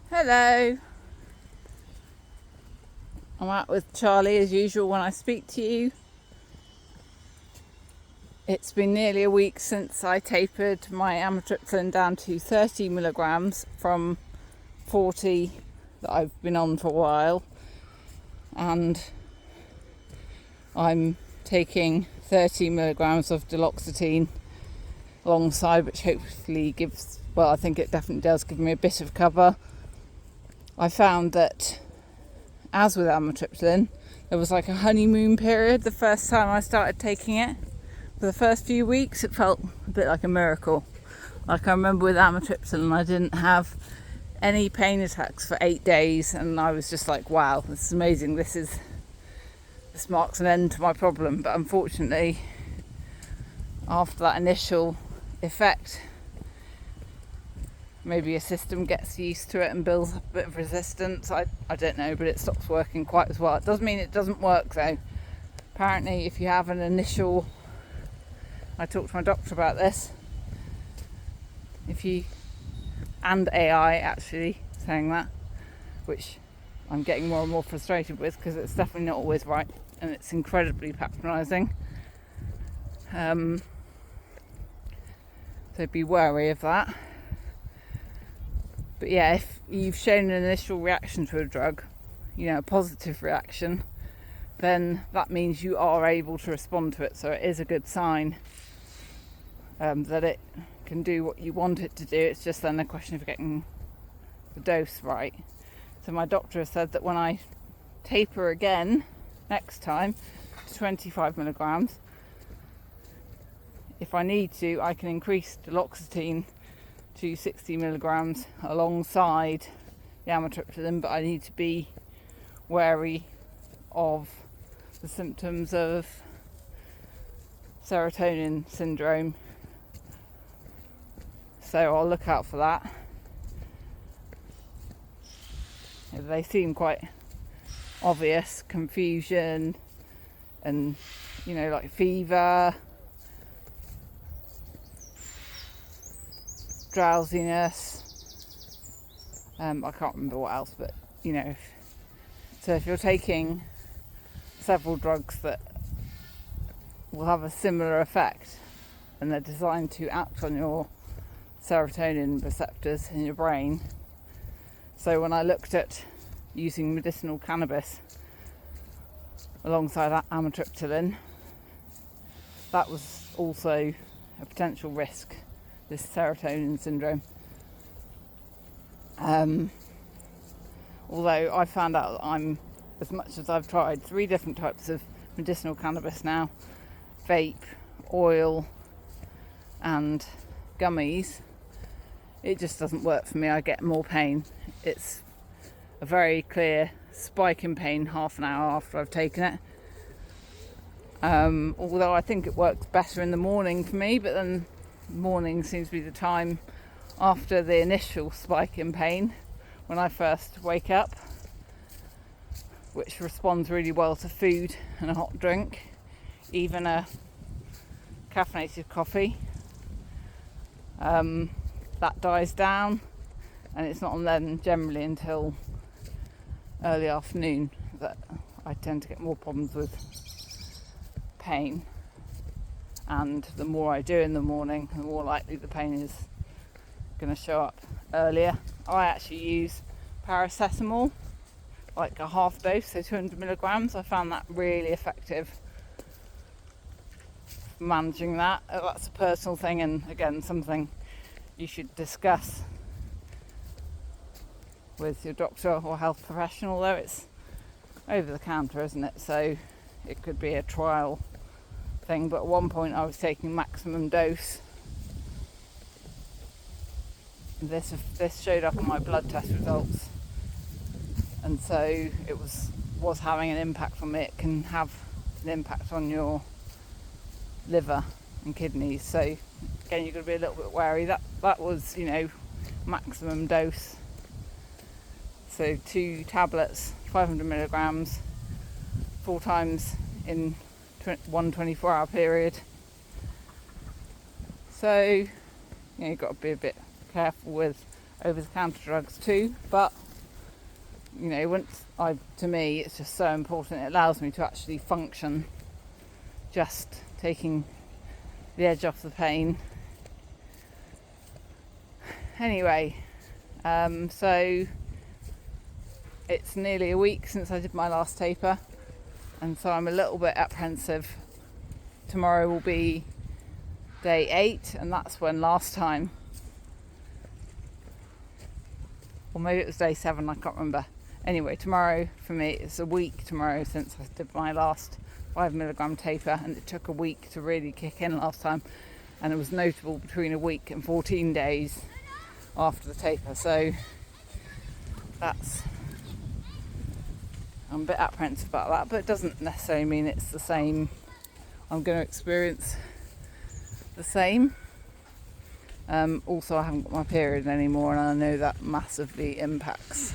Hello. I'm out with Charlie as usual when I speak to you. It's been nearly a week since I tapered my amitriptyline down to 30 milligrams from 40 that I've been on for a while, and I'm taking 30 milligrams of duloxetine alongside, which hopefully gives, well, I think it definitely does give me a bit of cover. I found that, as with amitriptyline, there was like a honeymoon period the first time I started taking it. For the first few weeks, it felt a bit like a miracle. Like, I remember with amitriptyline, I didn't have any pain attacks for 8 days, and I was just like, wow, this is amazing. This marks an end to my problem. But unfortunately, after that initial effect, maybe your system gets used to it and builds up a bit of resistance. I don't know, but it stops working quite as well. It doesn't mean it doesn't work though. Apparently, if you have an initial, I talked to my doctor about this, and AI actually saying that, which I'm getting more and more frustrated with because it's definitely not always right and it's incredibly patronising. So be wary of that. But yeah, if you've shown an initial reaction to a drug, a positive reaction, then that means you are able to respond to it. So it is a good sign that it can do what you want it to do. It's just then a question of getting the dose right. So my doctor has said that when I taper again next time to 25 milligrams, if I need to, I can increase duloxetine to 60 milligrams alongside the amitriptyline, but I need to be wary of the symptoms of serotonin syndrome. So I'll look out for that. They seem quite obvious: confusion and, like fever, drowsiness. I can't remember what else, but so if you're taking several drugs that will have a similar effect and they're designed to act on your serotonin receptors in your brain. So when I looked at using medicinal cannabis alongside that amitriptyline, that was also a potential risk, this serotonin syndrome. Although I found out that as much as I've tried 3 different types of medicinal cannabis now, vape, oil and gummies, it just doesn't work for me. I get more pain. It's a very clear spike in pain half an hour after I've taken it. Although I think it works better in the morning for me, but then morning seems to be the time after the initial spike in pain when I first wake up, which responds really well to food and a hot drink, even a caffeinated coffee. That dies down, and it's not then generally until early afternoon that I tend to get more problems with pain. And the more I do in the morning, the more likely the pain is going to show up earlier. I actually use paracetamol, like a half dose, so 200 milligrams. I found that really effective for managing that. That's a personal thing, and again, something you should discuss with your doctor or health professional, though it's over the counter, isn't it? So it could be a trial thing, but at one point I was taking maximum dose. This showed up on my blood test results, and so it was having an impact on me. It can have an impact on your liver and kidneys, so again, you've got to be a little bit wary. That was maximum dose, so 2 tablets, 500 milligrams 4 times in one 24-hour period. So you've got to be a bit careful with over-the-counter drugs too, but you know, to me, it's just so important. It allows me to actually function, just taking the edge off the pain. Anyway, so it's nearly a week since I did my last taper, and so I'm a little bit apprehensive. Tomorrow will be day 8, and that's when last time, or maybe it was day 7, I can't remember. Anyway, tomorrow for me, it's a week tomorrow since I did my last 5mg taper, and it took a week to really kick in last time, and it was notable between a week and 14 days after the taper. So I'm a bit apprehensive about that, but it doesn't necessarily mean it's the same. I'm going to experience the same. Also, I haven't got my period anymore, and I know that massively impacts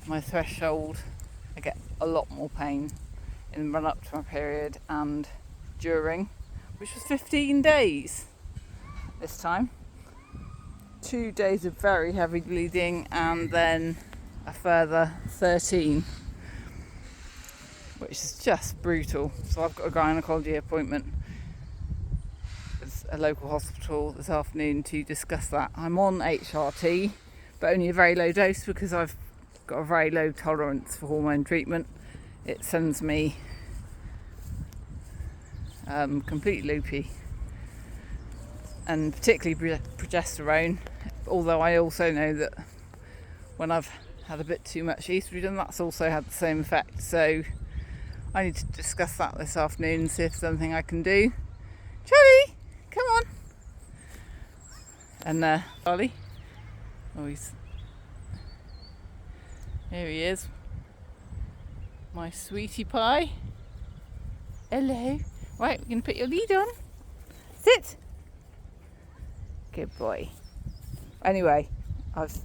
my threshold. I get a lot more pain in the run up to my period and during, which was 15 days this time. 2 days of very heavy bleeding and then a further 13, which is just brutal. So I've got a gynecology appointment at a local hospital this afternoon to discuss that. I'm on HRT, but only a very low dose because I've got a very low tolerance for hormone treatment. It sends me completely loopy, and particularly progesterone, although I also know that when I've had a bit too much estrogen, that's also had the same effect. So I need to discuss that this afternoon and see if there's anything I can do. Charlie, come on. And Charlie, here he is, my sweetie pie. Hello. Right, we're going to put your lead on. Sit. Good boy. Anyway, I've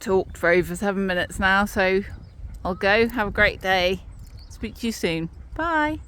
talked for over 7 minutes now, so I'll go. Have a great day. Speak to you soon. Bye.